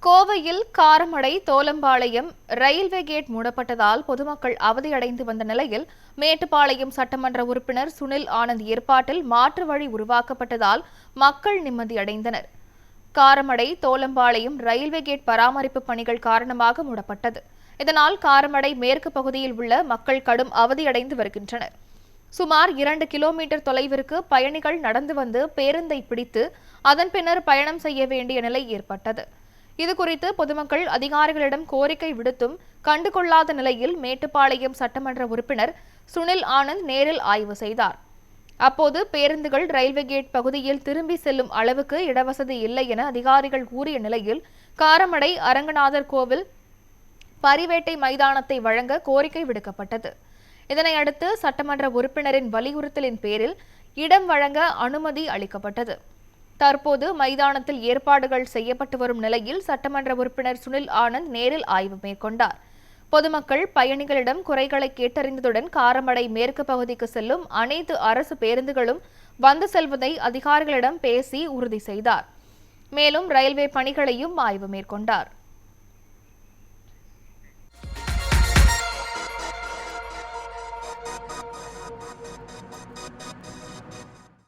கோவையில் Karamadai Tholampalayam railway gate மூடப்பட்டதால் பொதுமக்கள் அவதியடைந்து வந்த நிலையில் மேட்டுப்பாளையம் சட்டமன்ற உறுப்பினர் சுனில் ஆனந்த் ஏற்பாட்டில் மாற்று வழி உருவாக்கப்பட்டதால் மக்கள் நிம்மதியடைந்தனர். காரமடை தோலம்பாளையம் ரயில்வே கேட் பராமரிப்பு பணிகள் காரணமாக மூடப்பட்டது. இதனால் காரமடை மேற்கு பகுதியில் உள்ள மக்கள் கடும் அவதியடைந்து வருகின்றனர். சுமார் 2 கிலோமீட்டர் தொலைவிற்கு பயணிகள் நடந்து வந்து பேருந்தை பிடித்து அதன் பின்னர் பயணம் செய்ய வேண்டிய நிலை ஏற்பட்டது. இதுகுறித்து பொதுமக்கள் அதிகாரிகளிடம் கோரிக்கை விடுத்தும் கண்டுகொள்ளாத நிலையில் மேட்டுப்பாளையம் சட்டமன்ற உறுப்பினர் சுனில் ஆனந்த் நேரில் ஆய்வு செய்தார். அப்போது பேருந்துகள் ரயில்வே கேட் பகுதியில் திரும்பி செல்லும் அளவுக்கு இடவசதி இல்லை என அதிகாரிகள் கூறிய நிலையில் காரமடை அரங்கநாதர் கோவில் பரிவேட்டை மைதானத்தை வழங்க கோரிக்கை விடுக்கப்பட்டது. இதனையடுத்து சட்டமன்ற உறுப்பினரின் வலியுறுத்தலின் பேரில் இடம் வழங்க அனுமதி அளிக்கப்பட்டது. தற்போது மைதானத்தில் ஏற்பாடுகள் செய்யப்பட்டு வரும் நிலையில் சட்டமன்ற உறுப்பினர் சுனில் ஆனந்த் நேரில் ஆய்வு மேற்கொண்டார். பொதுமக்கள் பயணிகளிடம் குறைகளை கேட்டறிந்ததுடன் காரமடை மேற்கு பகுதிக்கு செல்லும் அனைத்து அரசு பேருந்துகளும் வந்து செல்வதை அதிகாரிகளிடம் பேசி உறுதி செய்தார். மேலும் ரயில்வே பணிகளையும் ஆய்வு மேற்கொண்டார்.